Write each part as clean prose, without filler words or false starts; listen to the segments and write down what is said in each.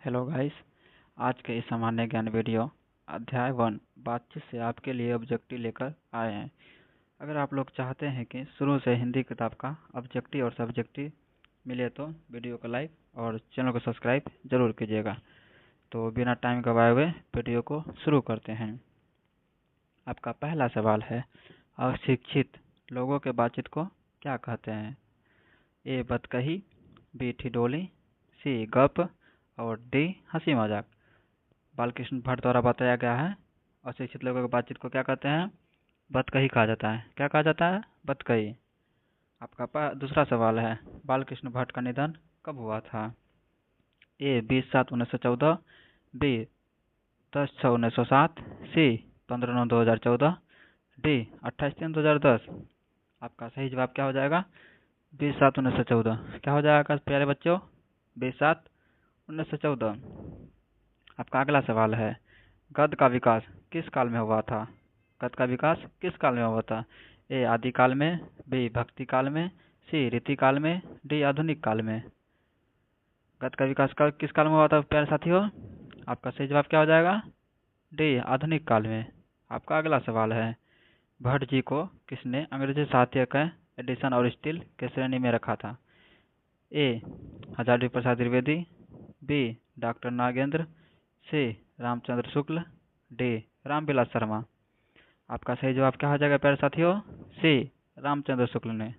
Hello guys. आज के इस सामान्य ज्ञान वीडियो अध्याय 1 बातचीत से आपके लिए ऑब्जेक्टिव लेकर आए हैं। अगर आप लोग चाहते हैं कि शुरू से हिंदी किताब का ऑब्जेक्टिव और सब्जेक्टिव मिले तो वीडियो को लाइक और चैनल को सब्सक्राइब जरूर कीजिएगा। तो बिना टाइम गवाए हुए वीडियो को शुरू करते हैं। आपका पहला सवाल है, अशिक्षित लोगों के बातचीत को क्या कहते हैं? ए बतकही, बी ठिठोली, सी गप और डी हंसी मजाक। बालकृष्ण भट्ट द्वारा बताया गया है अशिक्षित लोगों की बातचीत को क्या कहते हैं? बतकही कहा जाता है। क्या कहा जाता है? बतकही। आपका दूसरा सवाल है, बालकृष्ण भट्ट का निधन कब हुआ था? ए 20/7/1914, बी 10/6/1907, सी 15/9/2014, डी 28/3/2010। आपका सही जवाब क्या हो जाएगा? 20/7/1914। क्या हो जाएगा प्यारे बच्चों? 20/7/1914। आपका अगला सवाल है, गद्य का विकास किस काल में हुआ था? गद्य का विकास किस काल में हुआ था? ए आदिकाल में, बी भक्ति काल में, सी रीति काल में, डी आधुनिक काल में। गद्य का विकास किस काल में हुआ था प्यारे साथियों? आपका सही जवाब क्या हो जाएगा? डी आधुनिक काल में। आपका अगला सवाल है, भट्ट जी को किसने अंग्रेजी साहित्य के एडिशन और स्टील के श्रेणी में रखा था? ए हजारी प्रसाद द्विवेदी, बी डॉक्टर नागेंद्र, सी रामचंद्र शुक्ल, डी रामविलास शर्मा। आपका सही जवाब क्या हो जाएगा प्यारे साथियों? सी रामचंद्र शुक्ल ने।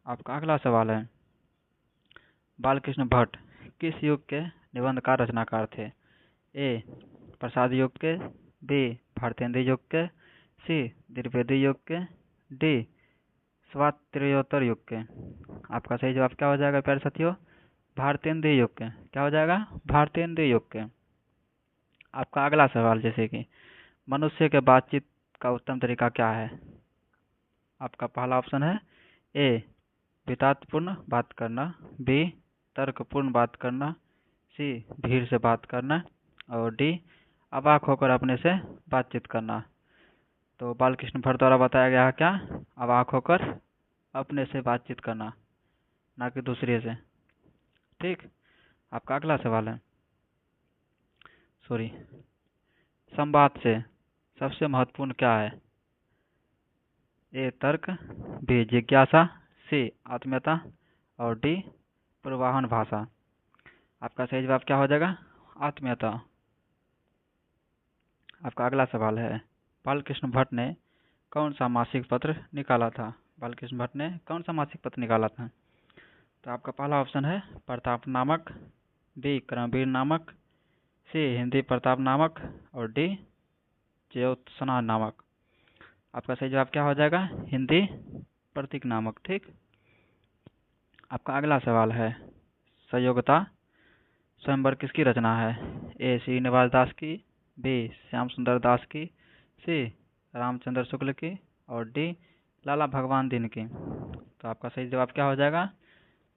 आपका अगला सवाल है, बालकृष्ण भट्ट किस युग के निबंधकार रचनाकार थे? ए प्रसाद युग के, बी भारतेंद्र युग के, सी द्विवेदी युग के, डी स्वात्रेयोत्तर युग के। आपका सही जवाब क्या हो जाएगा प्यारे साथियों? भारतेंद्र युग के। क्या हो जाएगा? भारतेंद्र युग के। आपका अगला सवाल, जैसे कि मनुष्य के बातचीत का उत्तम तरीका क्या है? आपका पहला ऑप्शन है ए वितार्थपूर्ण बात करना, बी तर्कपूर्ण बात करना, सी भीड़ से बात करना और डी अवाक होकर अपने से बातचीत करना। तो बालकृष्ण भट्ट द्वारा बताया गया है क्या? अवाक होकर अपने से बातचीत करना, ना कि दूसरे से। ठीक। आपका अगला सवाल है, संवाद से सबसे महत्वपूर्ण क्या है? ए तर्क, बी जिज्ञासा, सी आत्मीयता और डी परिवहन भाषा। आपका सही जवाब क्या हो जाएगा? आत्मीयता। आपका अगला सवाल है, बालकृष्ण भट्ट ने कौन सा मासिक पत्र निकाला था? बालकृष्ण भट्ट ने कौन सा मासिक पत्र निकाला था? तो आपका पहला ऑप्शन है प्रताप नामक, बी कर्मवीर नामक, सी हिंदी प्रताप नामक और डी ज्योत्सना नामक। आपका सही जवाब क्या हो जाएगा? हिंदी प्रतीक नामक। ठीक। आपका अगला सवाल है, संयोगता स्वयंवर किसकी रचना है? ए श्रीनिवास दास की, बी श्याम सुंदर दास की, सी रामचंद्र शुक्ल की और डी लाला भगवान दीन की। तो आपका सही जवाब क्या हो जाएगा?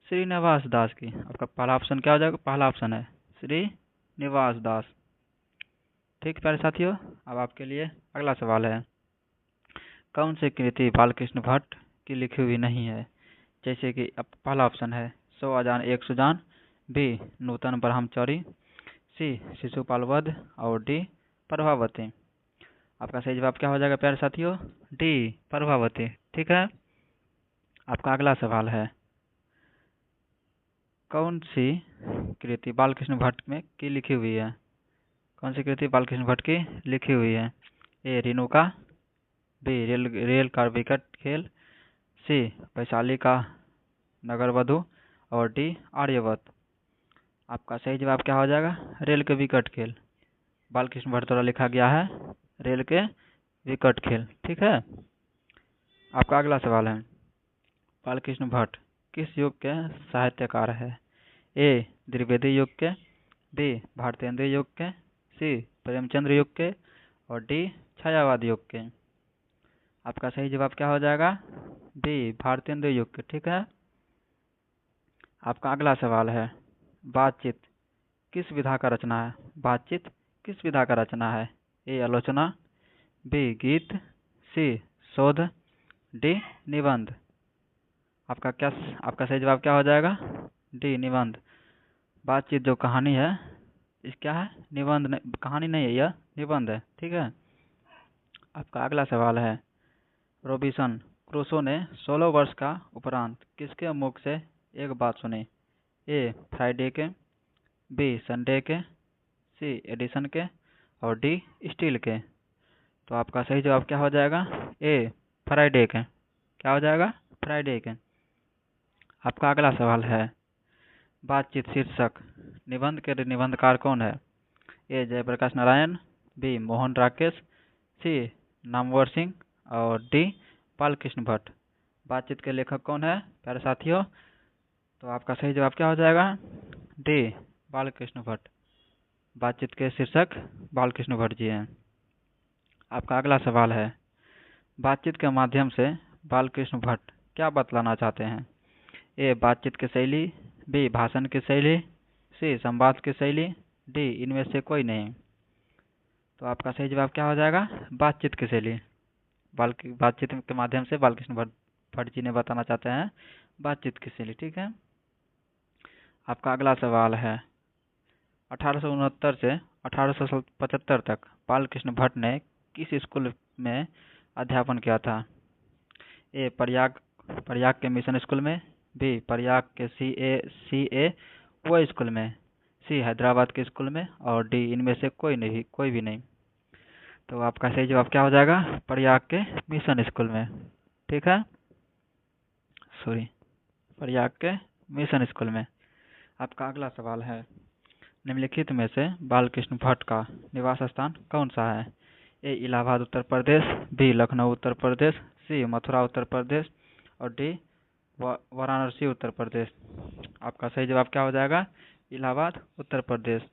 श्रीनिवास दास की। आपका पहला ऑप्शन क्या हो जाएगा? पहला ऑप्शन है श्रीनिवास दास। ठीक प्यारे साथियों, अब आपके लिए अगला सवाल है, कौन सी कृति बालकृष्ण भट्ट की लिखी हुई नहीं है? जैसे कि पहला ऑप्शन है 100 अजान एक सुजान, बी नूतन ब्रह्मचारी, सी शिशुपाल वध और डी प्रभावती। आपका सही जवाब क्या हो जाएगा प्यारे साथियों? डी प्रभावती। ठीक है। आपका अगला सवाल है, कौन सी कृति बालकृष्ण भट्ट में की लिखी हुई है? कौन सी कृति बालकृष्ण भट्ट की लिखी हुई है? ए रेणुका, बी रेल का विकट खेल, सी वैशाली का नगर वधु और डी आर्यवत। आपका सही जवाब क्या हो जाएगा? रेल के विकट खेल। बालकृष्ण भट्ट द्वारा लिखा गया है रेल के विकट खेल। ठीक है। आपका अगला सवाल है, बालकृष्ण भट्ट किस युग के साहित्यकार है? ए द्विवेदी युग के, बी भारतेंद्र युग के, सी प्रेमचंद्र युग के और डी छायावाद युग के। आपका सही जवाब क्या हो जाएगा? डी भारतेंद्र युग के। ठीक है। आपका अगला सवाल है, बातचीत किस विधा का रचना है? बातचीत किस विधा का रचना है? ए आलोचना, बी गीत, सी शोध, डी निबंध। आपका सही जवाब क्या हो जाएगा? डी निबंध। बातचीत जो कहानी है इस क्या है, निबंध नहीं, कहानी नहीं है, यह निबंध है। ठीक है। आपका अगला सवाल है, रोबिसन क्रूसो ने 16 वर्ष का उपरांत किसके मुख से एक बात सुनी? ए फ्राइडे के, बी संडे के, सी एडिसन के और डी स्टील के। तो आपका सही जवाब क्या हो जाएगा? ए फ्राइडे के। क्या हो जाएगा? फ्राइडे के। आपका अगला सवाल है, बातचीत शीर्षक निबंध के निबंधकार कौन है? ए जयप्रकाश नारायण, बी मोहन राकेश, सी नामवर सिंह और डी बालकृष्ण भट्ट। बातचीत के लेखक कौन है प्यारे साथियों? तो आपका सही जवाब क्या हो जाएगा? डी बालकृष्ण भट्ट। बातचीत के शीर्षक बालकृष्ण भट्ट जी हैं। आपका अगला सवाल है, बातचीत के माध्यम से बालकृष्ण भट्ट क्या बतलाना चाहते हैं? ए बातचीत की शैली, बी भाषण की शैली, सी संवाद की शैली, डी इनमें से कोई नहीं। तो आपका सही जवाब क्या हो जाएगा? बातचीत की शैली। बातचीत के माध्यम से बालकृष्ण भट्ट जी ने बताना चाहते हैं बातचीत की शैली। ठीक है। आपका अगला सवाल है, 1869 से 1875 तक बालकृष्ण भट्ट ने किस स्कूल में अध्यापन किया था? ए प्रयाग के मिशन स्कूल में, बी प्रयाग के सी ए वो स्कूल में, सी हैदराबाद के स्कूल में और डी इनमें से कोई भी नहीं। तो आपका सही जवाब क्या हो जाएगा? प्रयाग के मिशन स्कूल में। ठीक है, सॉरी, प्रयाग के मिशन स्कूल में। आपका अगला सवाल है, निम्नलिखित में से बालकृष्ण भट्ट का निवास स्थान कौन सा है? ए इलाहाबाद उत्तर प्रदेश, बी लखनऊ उत्तर प्रदेश, सी मथुरा उत्तर प्रदेश और डी वाराणसी उत्तर प्रदेश। आपका सही जवाब क्या हो जाएगा? इलाहाबाद उत्तर प्रदेश।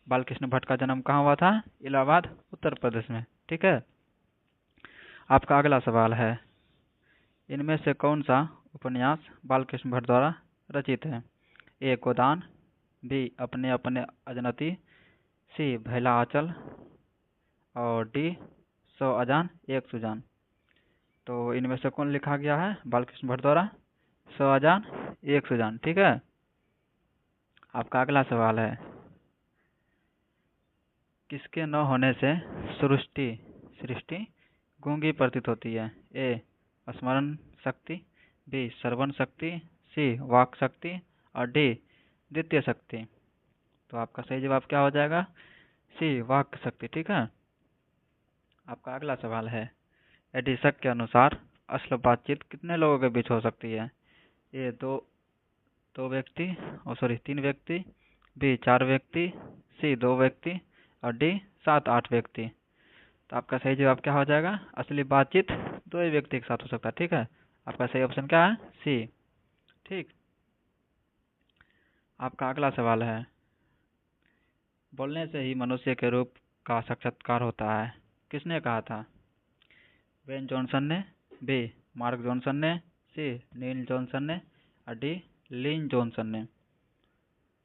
बालकृष्ण भट्ट का जन्म कहाँ हुआ था? इलाहाबाद उत्तर प्रदेश में। ठीक है। आपका अगला सवाल है, इनमें से कौन सा उपन्यास बालकृष्ण भट्ट द्वारा रचित है? ए गोदान, बी अपने अपने अजनती, सी भैला आंचल और डी 100 अजान एक सुजान। तो इनमें से कौन लिखा गया है बालकृष्ण भट्ट द्वारा? 100 अजान एक सुजान। ठीक है। आपका अगला सवाल है, किसके न होने से सृष्टि गूंगी प्रतीत होती है? ए स्मरण शक्ति, बी श्रवण शक्ति, सी वाक शक्ति और डी द्वितीय शक्ति। तो आपका सही जवाब क्या हो जाएगा? सी वाक शक्ति। ठीक है। आपका अगला सवाल है, एडिसन के अनुसार असल बातचीत कितने लोगों के बीच हो सकती है? ए तीन व्यक्ति, बी 4 व्यक्ति, सी 2 व्यक्ति और डी 7-8 व्यक्ति। तो आपका सही जवाब क्या हो जाएगा? असली बातचीत 2 ही व्यक्ति के साथ हो सकता है। ठीक है। आपका सही ऑप्शन क्या है? सी। ठीक। आपका अगला सवाल है, बोलने से ही मनुष्य के रूप का साक्षात्कार होता है, किसने कहा था? वेन जॉनसन ने, बी मार्क जॉनसन ने, सी नील जॉनसन ने और डी लिन जॉनसन ने।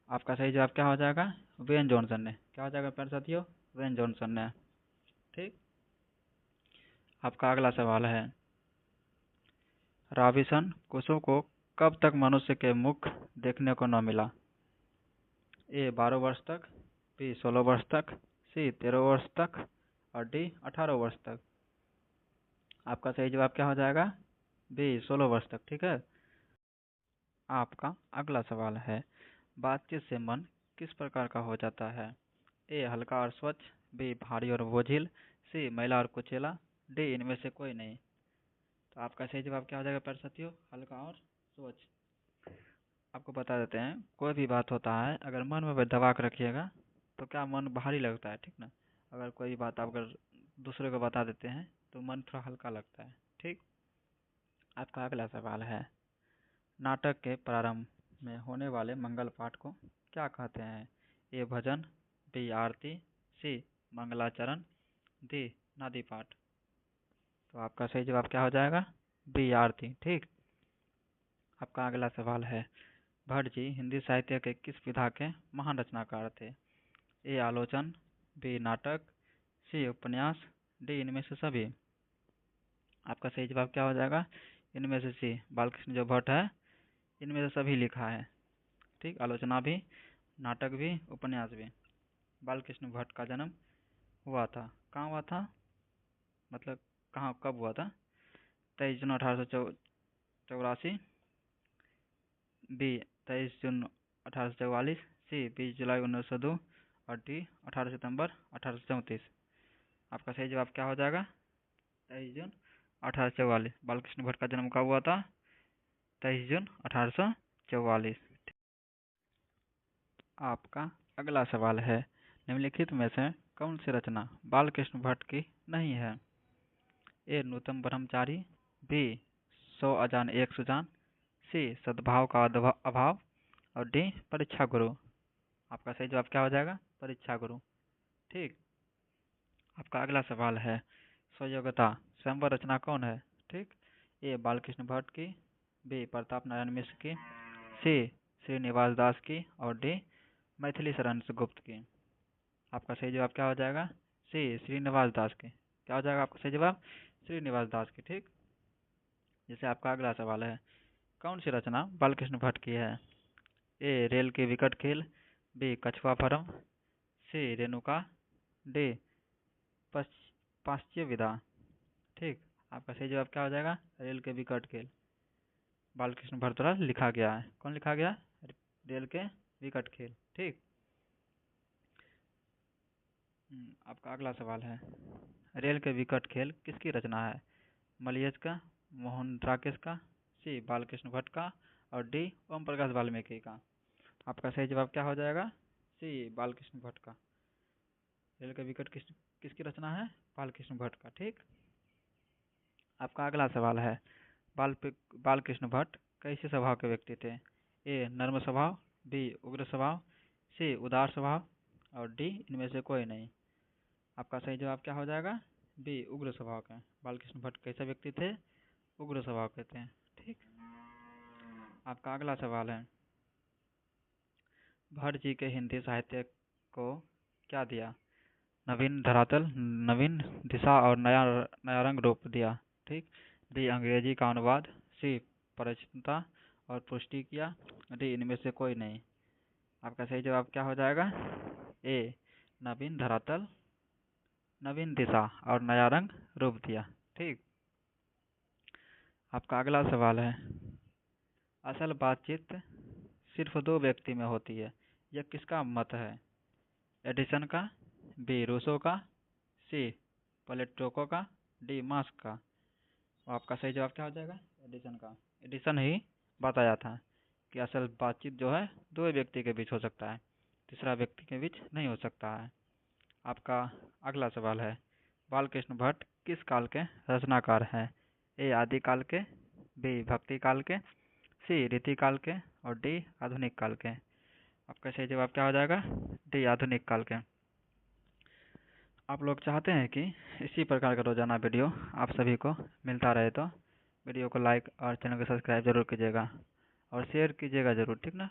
आपका सही जवाब क्या हो जाएगा? वेन जॉनसन ने। क्या हो जाएगा प्यारे साथियों? वेन जॉनसन ने। ठीक। आपका अगला सवाल है, रॉबिन्सन क्रूसो को कब तक मनुष्य के मुख देखने को न मिला? ए 12 वर्ष तक, बी 16 वर्ष तक, सी 13 वर्ष तक और डी 18 वर्ष तक। आपका सही जवाब क्या हो जाएगा? बी 16 वर्ष तक। ठीक है। आपका अगला सवाल है, बातचीत से मन किस प्रकार का हो जाता है? ए हल्का और स्वच्छ, बी भारी और बोझिल, सी मैला और कुचेला, डी इनमें से कोई नहीं। तो आपका सही जवाब क्या हो जाएगा प्यारे साथियों? हल्का और स्वच्छ। आपको बता देते हैं, कोई भी बात होता है अगर मन में दबा कर रखिएगा तो क्या मन भारी लगता है, ठीक ना। अगर कोई बात आप अगर दूसरे को बता देते हैं तो मन थोड़ा हल्का लगता है। ठीक। आपका अगला सवाल है, नाटक के प्रारंभ में होने वाले मंगल पाठ को क्या कहते हैं? ए भजन, बी आरती, सी मंगलाचरण, डी नदी पाठ। तो आपका सही जवाब क्या हो जाएगा? बी आरती। ठीक। आपका अगला सवाल है, भट्ट जी हिंदी साहित्य के किस विधा के महान रचनाकार थे? ए आलोचन, बी नाटक, सी उपन्यास, डी इनमें से सभी। आपका सही जवाब क्या हो जाएगा? इनमें से सी, बालकृष्ण जो भट्ट है इनमें से सभी लिखा है। ठीक। आलोचना भी, नाटक भी, उपन्यास भी। बालकृष्ण भट्ट का जन्म हुआ था? कहाँ हुआ था, मतलब कहाँ कब हुआ था? 23 जून 1884, बी 23 जून 1844, सी 20 जुलाई 1902 और डी 18 सितंबर 1834। आपका सही जवाब क्या हो जाएगा? 23 जून 1844। बालकृष्ण भट्ट का जन्म कब हुआ था? 23 जून 1844। आपका अगला सवाल है, निम्नलिखित में से कौन सी रचना बालकृष्ण भट्ट की नहीं है? ए नूतन ब्रह्मचारी, बी 100 अजान एक सुजान, सी सद्भाव का अभाव और डी परीक्षा गुरु। आपका सही जवाब क्या हो जाएगा? परीक्षा गुरु। ठीक। आपका अगला सवाल है, स्वयोग्यता स्वयंवर रचना कौन है? ठीक। ए बालकृष्ण भट्ट की, बी प्रताप नारायण मिश्र की, सी श्रीनिवास दास की और डी मैथिली शरण गुप्त की। आपका सही जवाब क्या हो जाएगा? सी श्रीनिवास दास की। क्या हो जाएगा आपका सही जवाब? श्रीनिवास दास की। ठीक। जैसे आपका अगला सवाल है, कौन सी रचना बालकृष्ण भट्ट की है? ए रेल के विकट खेल, बी कछुआ फरम, सी रेणुका, डी पाश्च्य विधा। ठीक। आपका सही जवाब क्या हो जाएगा? रेल के विकट खेल। बालकृष्ण भट्ट द्वारा लिखा गया है। कौन लिखा गया? रेल के विकट खेल। ठीक। आपका अगला सवाल है, रेल के विकट खेल किसकी रचना है? मलयज का, मोहन राकेश का, सी बालकृष्ण भट्ट का और डी ओम प्रकाश वाल्मीकि का। आपका सही जवाब क्या हो जाएगा? सी बालकृष्ण भट्ट का। रेल का विकट किसकी रचना है? बालकृष्ण भट्ट का। ठीक। आपका अगला सवाल है, बालकृष्ण भट्ट कैसे स्वभाव के व्यक्ति थे? ए नर्म स्वभाव, बी उग्र स्वभाव, सी उदार स्वभाव और डी इनमें से कोई नहीं। आपका सही जवाब क्या हो जाएगा? बी उग्र स्वभाव के। बालकृष्ण भट्ट कैसे व्यक्ति थे? उग्र स्वभाव के थे। ठीक। आपका अगला सवाल है, भट्ट जी के हिंदी साहित्य को क्या दिया? नवीन धरातल, नवीन दिशा और नया रंग रूप दिया। ठीक। डी अंग्रेजी का अनुवाद, सी परिचितता और पुष्टि किया, डी इनमें से कोई नहीं। आपका सही जवाब क्या हो जाएगा? ए नवीन धरातल, नवीन दिशा और नया रंग रूप दिया। ठीक। आपका अगला सवाल है, असल बातचीत सिर्फ दो व्यक्ति में होती है, यह किसका मत है? एडिसन का, बी रूसो का, सी प्लेटो का, डी मार्क्स का। आपका सही जवाब क्या हो जाएगा? एडिसन का। एडिसन ही बताया था कि असल बातचीत जो है दो व्यक्ति के बीच हो सकता है, तीसरा व्यक्ति के बीच नहीं हो सकता है। आपका अगला सवाल है, बालकृष्ण भट्ट किस काल के रचनाकार हैं? ए आदिकाल के, बी भक्ति काल के, सी रीति काल के और डी आधुनिक काल के। आपका सही जवाब क्या हो जाएगा? डी आधुनिक काल के। आप लोग चाहते हैं कि इसी प्रकार का रोजाना वीडियो आप सभी को मिलता रहे तो वीडियो को लाइक और चैनल को सब्सक्राइब जरूर कीजिएगा और शेयर कीजिएगा जरूर। ठीक ना?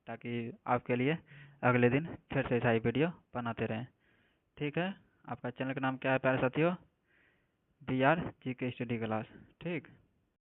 ताकि आपके लिए अगले दिन फिर से ऐसा ही वीडियो बनाते रहें। ठीक है। आपका चैनल का नाम क्या है प्यारे साथियों? BR GK study class. ठीक।